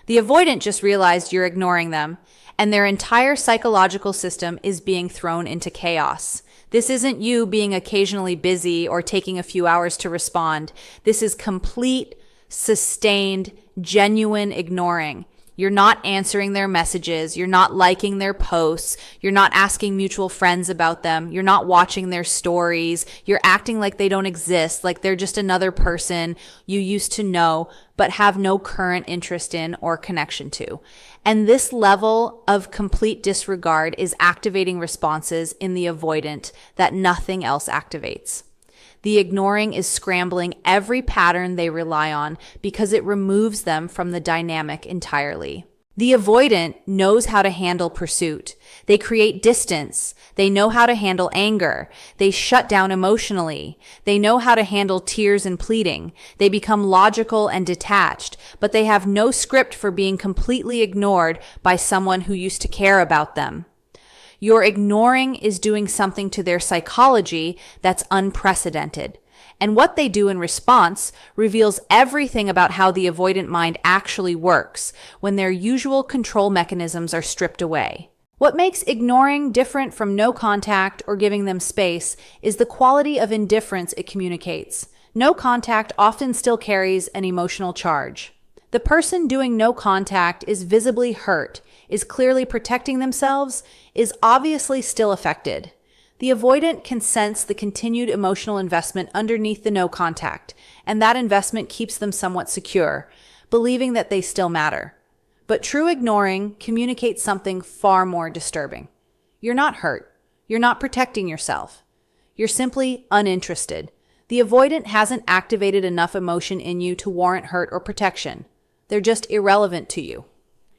The avoidant just realized you're ignoring them, and their entire psychological system is being thrown into chaos. This isn't you being occasionally busy or taking a few hours to respond. This is complete, sustained, genuine ignoring. You're not answering their messages. You're not liking their posts. You're not asking mutual friends about them. You're not watching their stories. You're acting like they don't exist, like they're just another person you used to know, but have no current interest in or connection to. And this level of complete disregard is activating responses in the avoidant that nothing else activates. The ignoring is scrambling every pattern they rely on because it removes them from the dynamic entirely. The avoidant knows how to handle pursuit. They create distance. They know how to handle anger. They shut down emotionally. They know how to handle tears and pleading. They become logical and detached, but they have no script for being completely ignored by someone who used to care about them. Your ignoring is doing something to their psychology that's unprecedented. And what they do in response reveals everything about how the avoidant mind actually works when their usual control mechanisms are stripped away. What makes ignoring different from no contact or giving them space is the quality of indifference it communicates. No contact often still carries an emotional charge. The person doing no contact is visibly hurt, is clearly protecting themselves, is obviously still affected. The avoidant can sense the continued emotional investment underneath the no contact, and that investment keeps them somewhat secure, believing that they still matter. But true ignoring communicates something far more disturbing. You're not hurt. You're not protecting yourself. You're simply uninterested. The avoidant hasn't activated enough emotion in you to warrant hurt or protection. They're just irrelevant to you.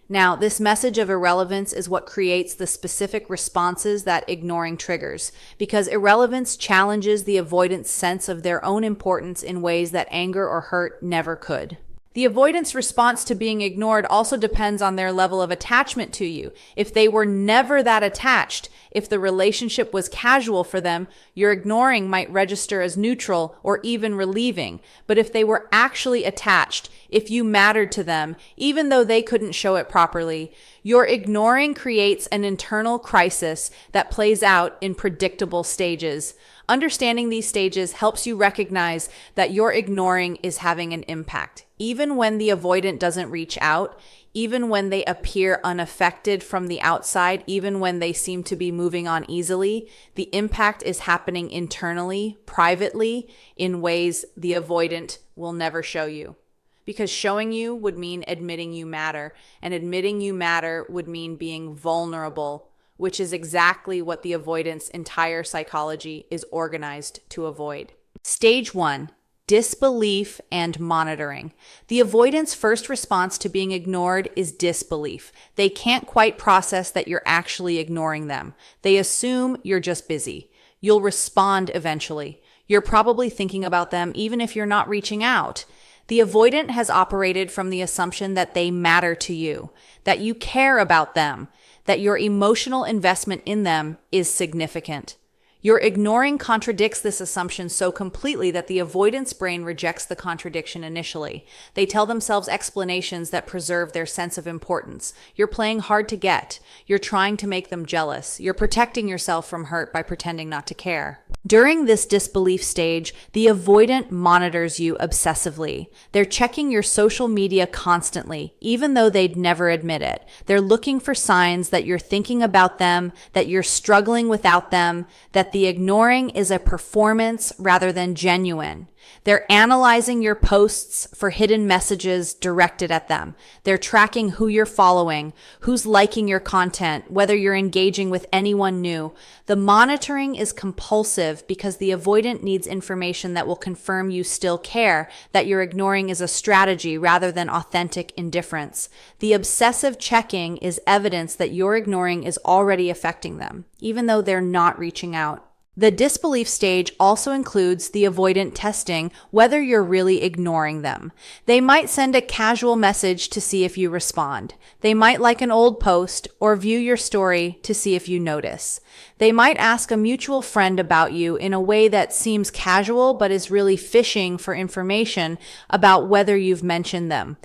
Now, this message of irrelevance is what creates the specific responses that ignoring triggers, because irrelevance challenges the avoidant's sense of their own importance in ways that anger or hurt never could. The avoidant's response to being ignored also depends on their level of attachment to you. If they were never that attached, if the relationship was casual for them, your ignoring might register as neutral or even relieving. But if they were actually attached, if you mattered to them, even though they couldn't show it properly, your ignoring creates an internal crisis that plays out in predictable stages. Understanding these stages helps you recognize that your ignoring is having an impact. Even when the avoidant doesn't reach out, even when they appear unaffected from the outside, even when they seem to be moving on easily, the impact is happening internally, privately, in ways the avoidant will never show you. Because showing you would mean admitting you matter, and admitting you matter would mean being vulnerable, which is exactly what the avoidant's entire psychology is organized to avoid. Stage 1. Disbelief and monitoring. The avoidant's first response to being ignored is disbelief. They can't quite process that you're actually ignoring them. They assume you're just busy. You'll respond eventually. You're probably thinking about them even if you're not reaching out. The avoidant has operated from the assumption that they matter to you, that you care about them, that your emotional investment in them is significant. Your ignoring contradicts this assumption so completely that the avoidance brain rejects the contradiction initially. They tell themselves explanations that preserve their sense of importance. You're playing hard to get. You're trying to make them jealous. You're protecting yourself from hurt by pretending not to care. During this disbelief stage, the avoidant monitors you obsessively. They're checking your social media constantly, even though they'd never admit it. They're looking for signs that you're thinking about them, that you're struggling without them, that the ignoring is a performance rather than genuine. They're analyzing your posts for hidden messages directed at them. They're tracking who you're following, who's liking your content, whether you're engaging with anyone new. The monitoring is compulsive because the avoidant needs information that will confirm you still care, that your ignoring is a strategy rather than authentic indifference. The obsessive checking is evidence that your ignoring is already affecting them, even though they're not reaching out. The disbelief stage also includes the avoidant testing whether you're really ignoring them. They might send a casual message to see if you respond. They might like an old post or view your story to see if you notice. They might ask a mutual friend about you in a way that seems casual but is really fishing for information about whether you've mentioned them.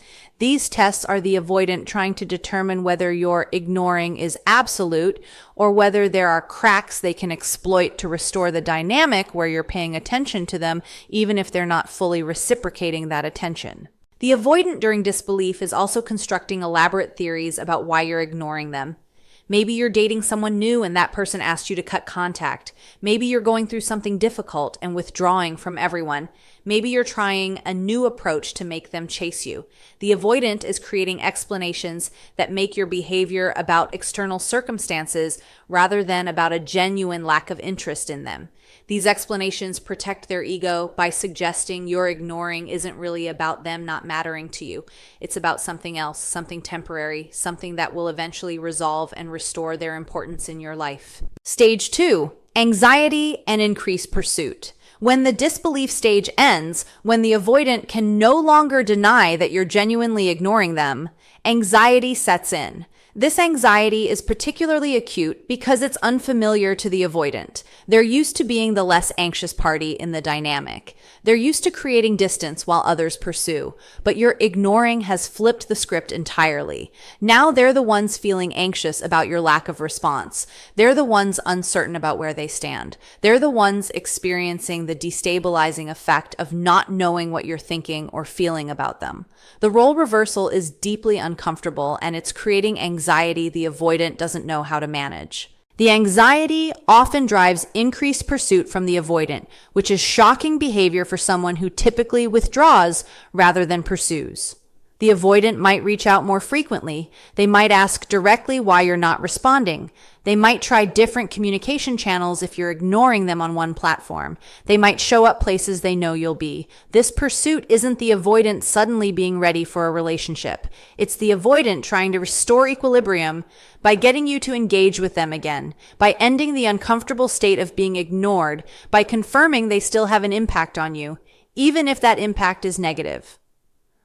These tests are the avoidant trying to determine whether your ignoring is absolute or whether there are cracks they can exploit to restore the dynamic where you're paying attention to them, even if they're not fully reciprocating that attention. The avoidant during disbelief is also constructing elaborate theories about why you're ignoring them. Maybe you're dating someone new and that person asked you to cut contact. Maybe you're going through something difficult and withdrawing from everyone. Maybe you're trying a new approach to make them chase you. The avoidant is creating explanations that make your behavior about external circumstances rather than about a genuine lack of interest in them. These explanations protect their ego by suggesting your ignoring isn't really about them not mattering to you. It's about something else, something temporary, something that will eventually resolve and restore their importance in your life. Stage 2, anxiety and increased pursuit. When the disbelief stage ends, when the avoidant can no longer deny that you're genuinely ignoring them, anxiety sets in. This anxiety is particularly acute because it's unfamiliar to the avoidant. They're used to being the less anxious party in the dynamic. They're used to creating distance while others pursue, but your ignoring has flipped the script entirely. Now they're the ones feeling anxious about your lack of response. They're the ones uncertain about where they stand. They're the ones experiencing the destabilizing effect of not knowing what you're thinking or feeling about them. The role reversal is deeply uncomfortable, and it's creating anxiety the avoidant doesn't know how to manage. The anxiety often drives increased pursuit from the avoidant, which is shocking behavior for someone who typically withdraws rather than pursues. The avoidant might reach out more frequently. They might ask directly why you're not responding. They might try different communication channels if you're ignoring them on one platform. They might show up places they know you'll be. This pursuit isn't the avoidant suddenly being ready for a relationship. It's the avoidant trying to restore equilibrium by getting you to engage with them again, by ending the uncomfortable state of being ignored, by confirming they still have an impact on you, even if that impact is negative.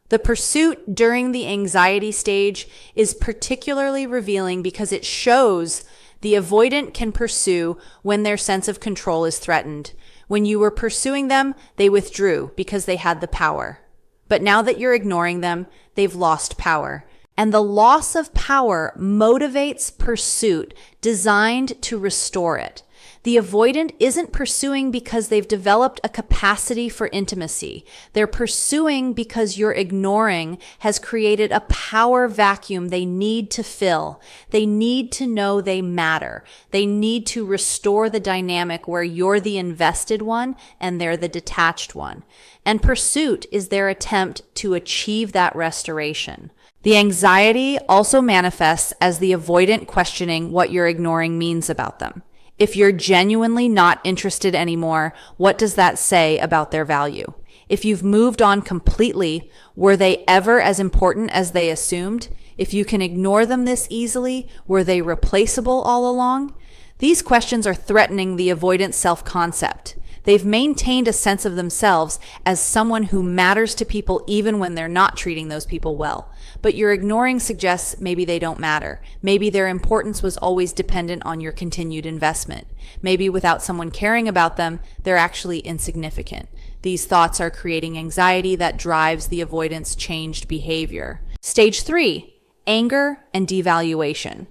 The pursuit during the anxiety stage is particularly revealing because it shows the avoidant can pursue when their sense of control is threatened. When you were pursuing them, they withdrew because they had the power. But now that you're ignoring them, they've lost power. And the loss of power motivates pursuit designed to restore it. The avoidant isn't pursuing because they've developed a capacity for intimacy. They're pursuing because your ignoring has created a power vacuum they need to fill. They need to know they matter. They need to restore the dynamic where you're the invested one and they're the detached one. And pursuit is their attempt to achieve that restoration. The anxiety also manifests as the avoidant questioning what you're ignoring means about them. If you're genuinely not interested anymore, what does that say about their value? If you've moved on completely, were they ever as important as they assumed? If you can ignore them this easily, were they replaceable all along? These questions are threatening the avoidant self-concept. They've maintained a sense of themselves as someone who matters to people even when they're not treating those people well. But your ignoring suggests maybe they don't matter. Maybe their importance was always dependent on your continued investment. Maybe without someone caring about them, they're actually insignificant. These thoughts are creating anxiety that drives the avoidant's changed behavior. Stage 3, anger and devaluation.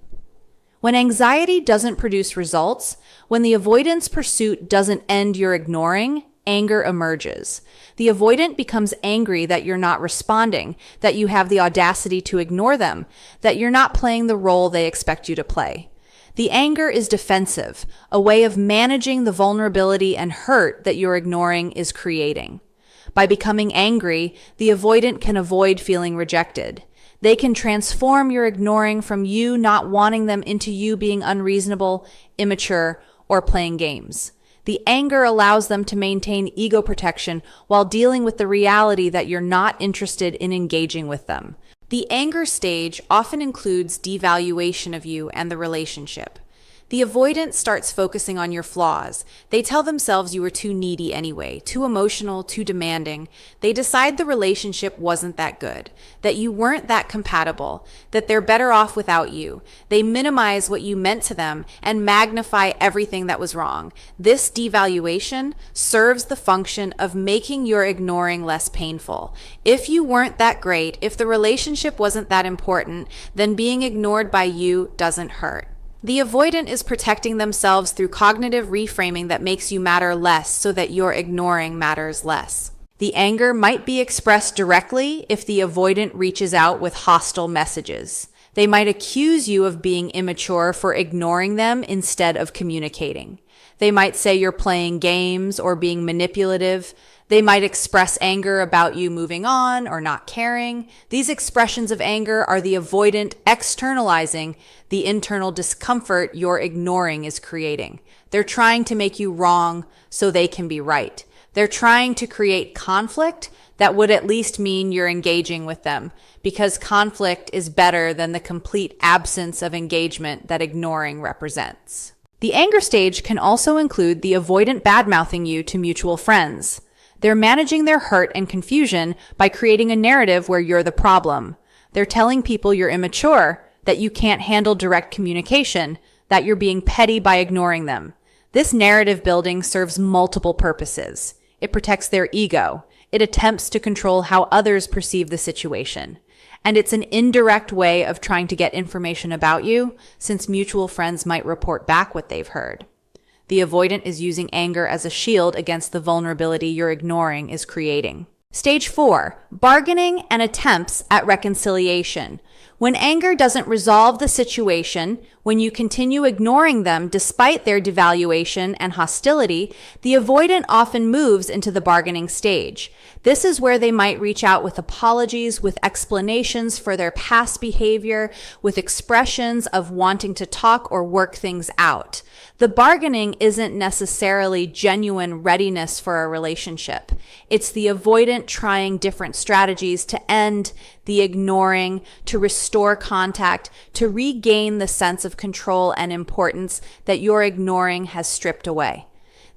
When anxiety doesn't produce results, when the avoidance pursuit doesn't end your ignoring, anger emerges. The avoidant becomes angry that you're not responding, that you have the audacity to ignore them, that you're not playing the role they expect you to play. The anger is defensive, a way of managing the vulnerability and hurt that your ignoring is creating. By becoming angry, the avoidant can avoid feeling rejected. They can transform your ignoring from you not wanting them into you being unreasonable, immature, or playing games. The anger allows them to maintain ego protection while dealing with the reality that you're not interested in engaging with them. The anger stage often includes devaluation of you and the relationship. The avoidant starts focusing on your flaws. They tell themselves you were too needy anyway, too emotional, too demanding. They decide the relationship wasn't that good, that you weren't that compatible, that they're better off without you. They minimize what you meant to them and magnify everything that was wrong. This devaluation serves the function of making your ignoring less painful. If you weren't that great, if the relationship wasn't that important, then being ignored by you doesn't hurt. The avoidant is protecting themselves through cognitive reframing that makes you matter less so that your ignoring matters less. The anger might be expressed directly if the avoidant reaches out with hostile messages. They might accuse you of being immature for ignoring them instead of communicating. They might say you're playing games or being manipulative. They might express anger about you moving on or not caring. These expressions of anger are the avoidant externalizing the internal discomfort your ignoring is creating. They're trying to make you wrong so they can be right. They're trying to create conflict that would at least mean you're engaging with them, because conflict is better than the complete absence of engagement that ignoring represents. The anger stage can also include the avoidant badmouthing you to mutual friends. They're managing their hurt and confusion by creating a narrative where you're the problem. They're telling people you're immature, that you can't handle direct communication, that you're being petty by ignoring them. This narrative building serves multiple purposes. It protects their ego. It attempts to control how others perceive the situation. And it's an indirect way of trying to get information about you, since mutual friends might report back what they've heard. The avoidant is using anger as a shield against the vulnerability you're ignoring is creating. Stage 4, bargaining and attempts at reconciliation. When anger doesn't resolve the situation, when you continue ignoring them despite their devaluation and hostility, the avoidant often moves into the bargaining stage. This is where they might reach out with apologies, with explanations for their past behavior, with expressions of wanting to talk or work things out. The bargaining isn't necessarily genuine readiness for a relationship. It's the avoidant trying different strategies to end the ignoring, to restore contact, to regain the sense of control and importance that your ignoring has stripped away.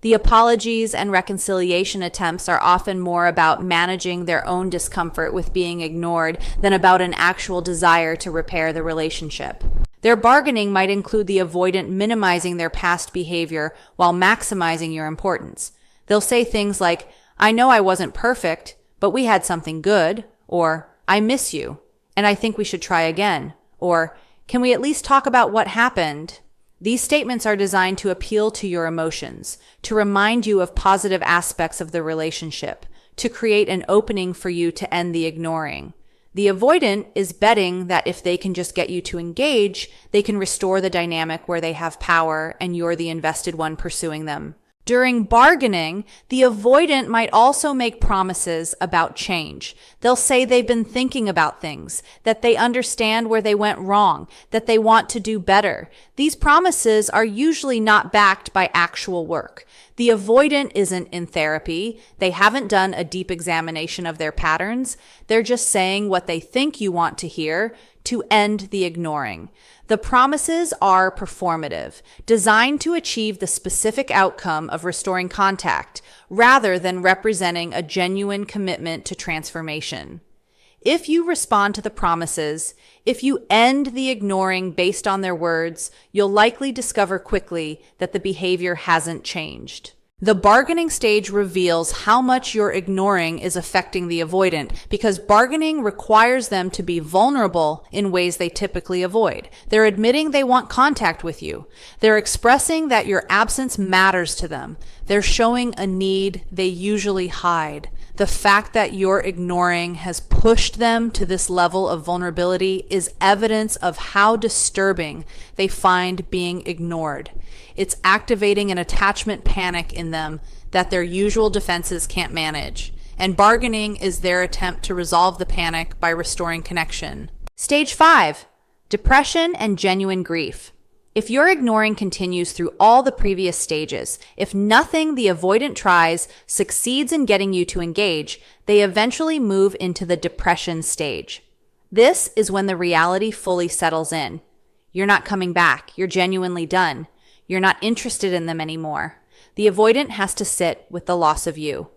The apologies and reconciliation attempts are often more about managing their own discomfort with being ignored than about an actual desire to repair the relationship. Their bargaining might include the avoidant minimizing their past behavior while maximizing your importance. They'll say things like, "I know I wasn't perfect, but we had something good," or "I miss you, and I think we should try again," or "Can we at least talk about what happened?" These statements are designed to appeal to your emotions, to remind you of positive aspects of the relationship, to create an opening for you to end the ignoring. The avoidant is betting that if they can just get you to engage, they can restore the dynamic where they have power and you're the invested one pursuing them. During bargaining, the avoidant might also make promises about change. They'll say they've been thinking about things, that they understand where they went wrong, that they want to do better. These promises are usually not backed by actual work. The avoidant isn't in therapy. They haven't done a deep examination of their patterns. They're just saying what they think you want to hear to end the ignoring. The promises are performative, designed to achieve the specific outcome of restoring contact, rather than representing a genuine commitment to transformation. If you respond to the promises, if you end the ignoring based on their words, you'll likely discover quickly that the behavior hasn't changed. The bargaining stage reveals how much your ignoring is affecting the avoidant, because bargaining requires them to be vulnerable in ways they typically avoid. They're admitting they want contact with you. They're expressing that your absence matters to them. They're showing a need they usually hide. The fact that you're ignoring has pushed them to this level of vulnerability is evidence of how disturbing they find being ignored. It's activating an attachment panic in them that their usual defenses can't manage. And bargaining is their attempt to resolve the panic by restoring connection. Stage 5, depression and genuine grief. If your ignoring continues through all the previous stages, if nothing the avoidant tries succeeds in getting you to engage, they eventually move into the depression stage. This is when the reality fully settles in. You're not coming back. You're genuinely done. You're not interested in them anymore. The avoidant has to sit with the loss of you.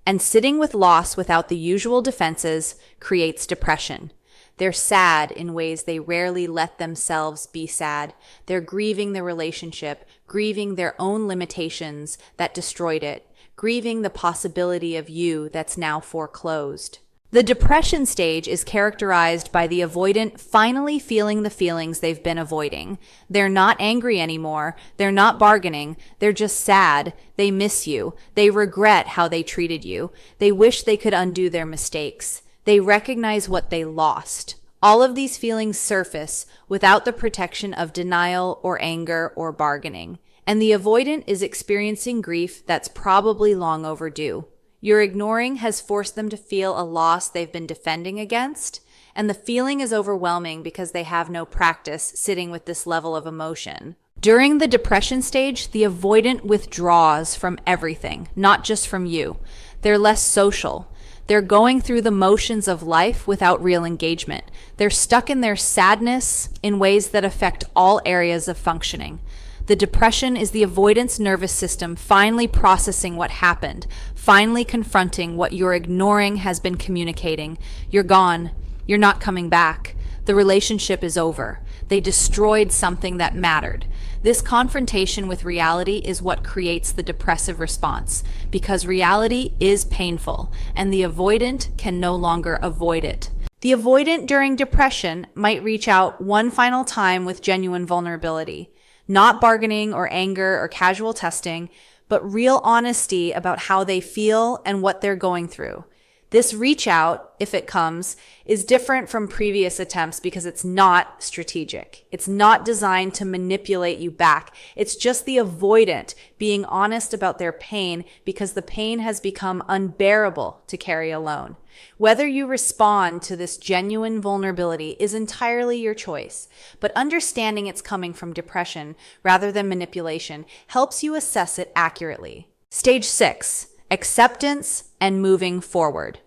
And sitting with loss without the usual defenses creates depression. They're sad in ways they rarely let themselves be sad. They're grieving the relationship, grieving their own limitations that destroyed it, grieving the possibility of you that's now foreclosed. The depression stage is characterized by the avoidant finally feeling the feelings they've been avoiding. They're not angry anymore. They're not bargaining. They're just sad. They miss you. They regret how they treated you. They wish they could undo their mistakes. They recognize what they lost. All of these feelings surface without the protection of denial or anger or bargaining. And the avoidant is experiencing grief that's probably long overdue. Your ignoring has forced them to feel a loss they've been defending against, and the feeling is overwhelming because they have no practice sitting with this level of emotion. During the depression stage, the avoidant withdraws from everything, not just from you. They're less social. They're going through the motions of life without real engagement. They're stuck in their sadness in ways that affect all areas of functioning. The depression is the avoidance nervous system finally processing what happened, finally confronting what your ignoring has been communicating. You're gone. You're not coming back. The relationship is over. They destroyed something that mattered. This confrontation with reality is what creates the depressive response, because reality is painful, and the avoidant can no longer avoid it. The avoidant during depression might reach out one final time with genuine vulnerability. Not bargaining or anger or casual testing, but real honesty about how they feel and what they're going through. This reach out, if it comes, is different from previous attempts because it's not strategic. It's not designed to manipulate you back. It's just the avoidant being honest about their pain because the pain has become unbearable to carry alone. Whether you respond to this genuine vulnerability is entirely your choice, but understanding it's coming from depression rather than manipulation helps you assess it accurately. Stage 6, acceptance and moving forward.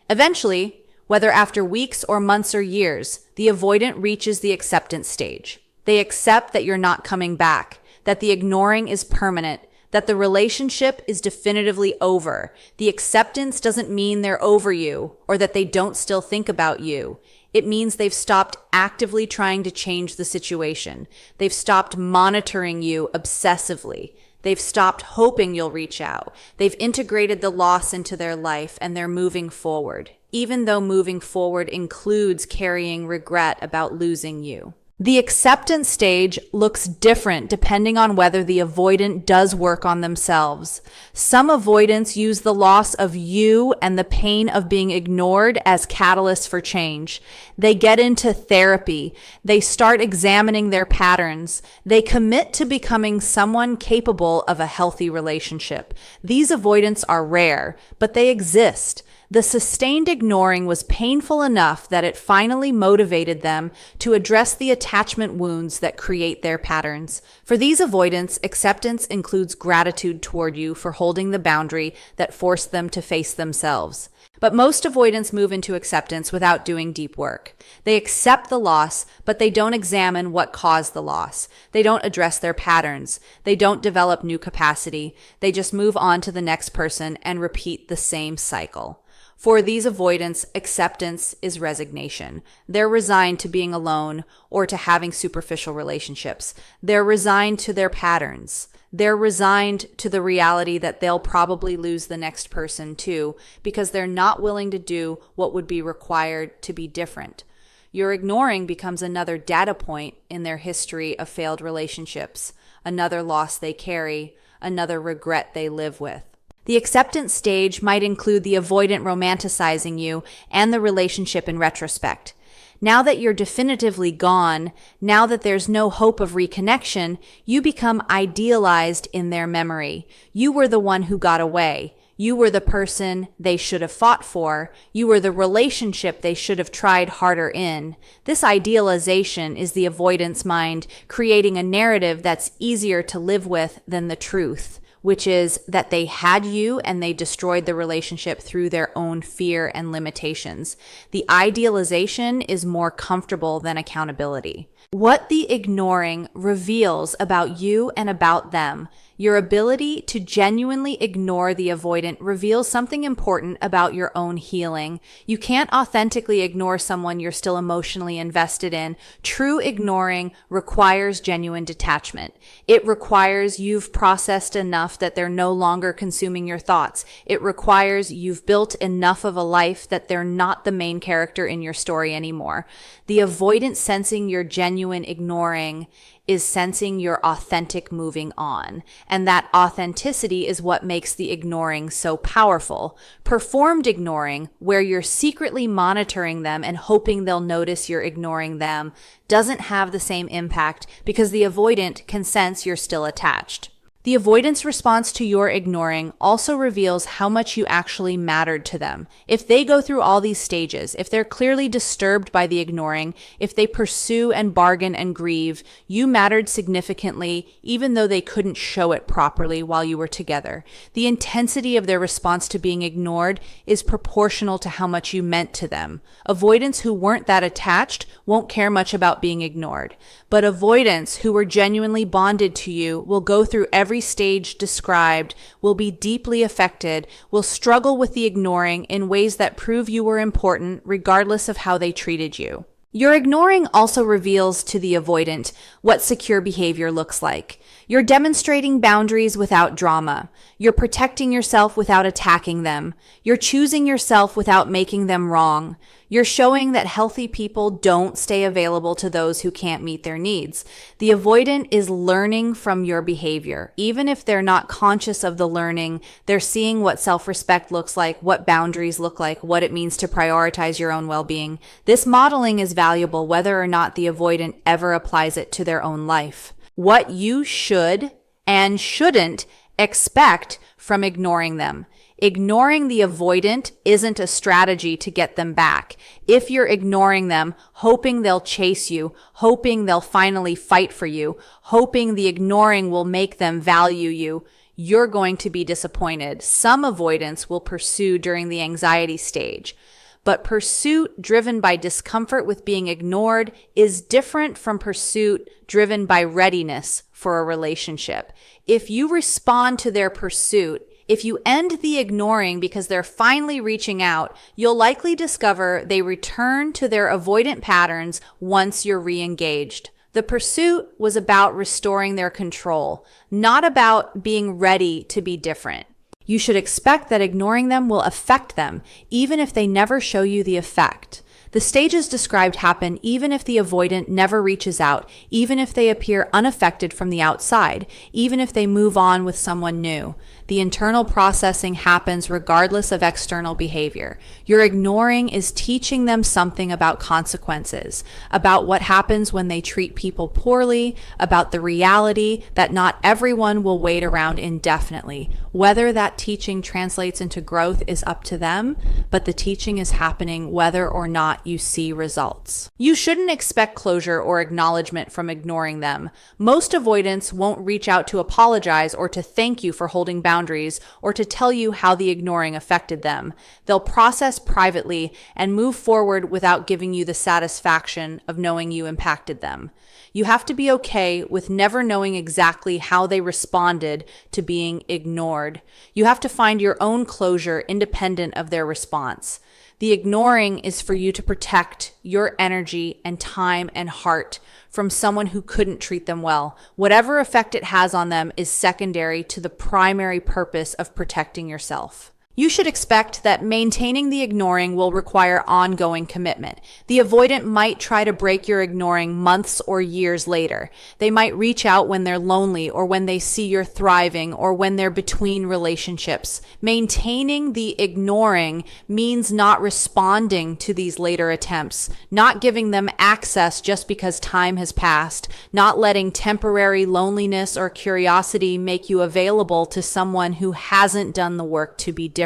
Eventually, whether after weeks or months or years, the avoidant reaches the acceptance stage. They accept that you're not coming back, that the ignoring is permanent, that the relationship is definitively over. The acceptance doesn't mean they're over you or that they don't still think about you. It means they've stopped actively trying to change the situation. They've stopped monitoring you obsessively. They've stopped hoping you'll reach out. They've integrated the loss into their life and they're moving forward, even though moving forward includes carrying regret about losing you. The acceptance stage looks different depending on whether the avoidant does work on themselves. Some avoidants use the loss of you and the pain of being ignored as catalysts for change. They get into therapy. They start examining their patterns. They commit to becoming someone capable of a healthy relationship. These avoidants are rare, but they exist. The sustained ignoring was painful enough that it finally motivated them to address the attachment wounds that create their patterns. For these avoidants, acceptance includes gratitude toward you for holding the boundary that forced them to face themselves. But most avoidants move into acceptance without doing deep work. They accept the loss, but they don't examine what caused the loss. They don't address their patterns. They don't develop new capacity. They just move on to the next person and repeat the same cycle. For these avoidants, acceptance is resignation. They're resigned to being alone or to having superficial relationships. They're resigned to their patterns. They're resigned to the reality that they'll probably lose the next person too, because they're not willing to do what would be required to be different. Your ignoring becomes another data point in their history of failed relationships, another loss they carry, another regret they live with. The acceptance stage might include the avoidant romanticizing you and the relationship in retrospect. Now that you're definitively gone, now that there's no hope of reconnection, you become idealized in their memory. You were the one who got away. You were the person they should have fought for. You were the relationship they should have tried harder in. This idealization is the avoidance mind creating a narrative that's easier to live with than the truth. which is that they had you and they destroyed the relationship through their own fear and limitations. The idealization is more comfortable than accountability. What the ignoring reveals about you and about them, your ability to genuinely ignore the avoidant reveals something important about your own healing. You can't authentically ignore someone you're still emotionally invested in. True ignoring requires genuine detachment. It requires you've processed enough that they're no longer consuming your thoughts. It requires you've built enough of a life that they're not the main character in your story anymore. The avoidant sensing your genuine ignoring is sensing your authentic moving on. And that authenticity is what makes the ignoring so powerful. Performed ignoring, where you're secretly monitoring them and hoping they'll notice you're ignoring them, doesn't have the same impact because the avoidant can sense you're still attached. The avoidance response to your ignoring also reveals how much you actually mattered to them. If they go through all these stages, if they're clearly disturbed by the ignoring, if they pursue and bargain and grieve, you mattered significantly even though they couldn't show it properly while you were together. The intensity of their response to being ignored is proportional to how much you meant to them. Avoidants who weren't that attached won't care much about being ignored. But avoidants who were genuinely bonded to you will go through every stage described, will be deeply affected, will struggle with the ignoring in ways that prove you were important regardless of how they treated you. Your ignoring also reveals to the avoidant what secure behavior looks like. You're demonstrating boundaries without drama. You're protecting yourself without attacking them. You're choosing yourself without making them wrong. You're showing that healthy people don't stay available to those who can't meet their needs. The avoidant is learning from your behavior. Even if they're not conscious of the learning, they're seeing what self-respect looks like, what boundaries look like, what it means to prioritize your own well-being. This modeling is valuable whether or not the avoidant ever applies it to their own life. What you should and shouldn't expect from ignoring them. Ignoring the avoidant isn't a strategy to get them back. If you're ignoring them, hoping they'll chase you, hoping they'll finally fight for you, hoping the ignoring will make them value you, you're going to be disappointed. Some avoidance will pursue during the anxiety stage. But pursuit driven by discomfort with being ignored is different from pursuit driven by readiness for a relationship. If you respond to their pursuit, if you end the ignoring because they're finally reaching out, you'll likely discover they return to their avoidant patterns once you're re-engaged. The pursuit was about restoring their control, not about being ready to be different. You should expect that ignoring them will affect them, even if they never show you the effect. The stages described happen even if the avoidant never reaches out, even if they appear unaffected from the outside, even if they move on with someone new. The internal processing happens regardless of external behavior. Your ignoring is teaching them something about consequences, about what happens when they treat people poorly, about the reality that not everyone will wait around indefinitely. Whether that teaching translates into growth is up to them, but the teaching is happening whether or not you see results. You shouldn't expect closure or acknowledgement from ignoring them. Most avoidants won't reach out to apologize or to thank you for holding boundaries or to tell you how the ignoring affected them. They'll process privately and move forward without giving you the satisfaction of knowing you impacted them. You have to be okay with never knowing exactly how they responded to being ignored. You have to find your own closure independent of their response. The ignoring is for you to protect your energy and time and heart from someone who couldn't treat them well. Whatever effect it has on them is secondary to the primary purpose of protecting yourself. You should expect that maintaining the ignoring will require ongoing commitment. The avoidant might try to break your ignoring months or years later. They might reach out when they're lonely or when they see you're thriving or when they're between relationships. Maintaining the ignoring means not responding to these later attempts, not giving them access just because time has passed, not letting temporary loneliness or curiosity make you available to someone who hasn't done the work to be different.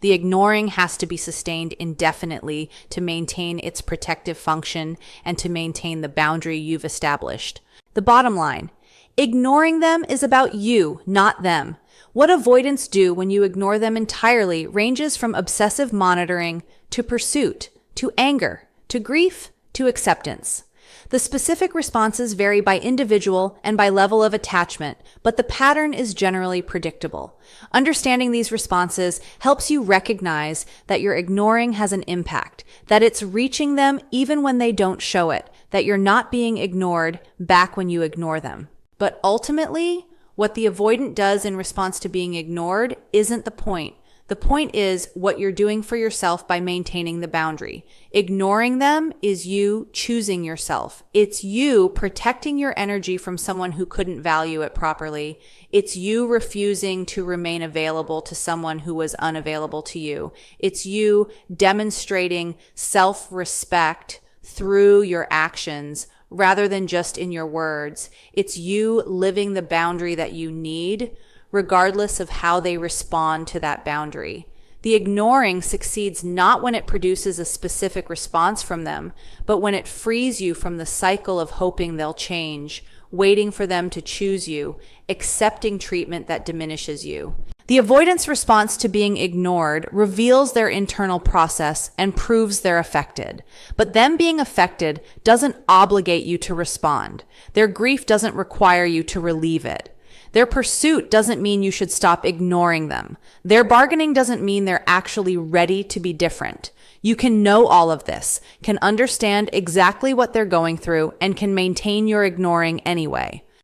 The ignoring has to be sustained indefinitely to maintain its protective function and to maintain the boundary you've established. The bottom line, ignoring them is about you, not them. What avoidants do when you ignore them entirely ranges from obsessive monitoring to pursuit, to anger, to grief, to acceptance. The specific responses vary by individual and by level of attachment, but the pattern is generally predictable. Understanding these responses helps you recognize that your ignoring has an impact, that it's reaching them even when they don't show it, that you're not being ignored back when you ignore them. But ultimately, what the avoidant does in response to being ignored isn't the point. The point is what you're doing for yourself by maintaining the boundary. Ignoring them is you choosing yourself. It's you protecting your energy from someone who couldn't value it properly. It's you refusing to remain available to someone who was unavailable to you. It's you demonstrating self-respect through your actions rather than just in your words. It's you living the boundary that you need, regardless of how they respond to that boundary. The ignoring succeeds not when it produces a specific response from them, but when it frees you from the cycle of hoping they'll change, waiting for them to choose you, accepting treatment that diminishes you. The avoidance response to being ignored reveals their internal process and proves they're affected. But them being affected doesn't obligate you to respond. Their grief doesn't require you to relieve it. Their pursuit doesn't mean you should stop ignoring them. Their bargaining doesn't mean they're actually ready to be different. You can know all of this, can understand exactly what they're going through, and can maintain your ignoring anyway.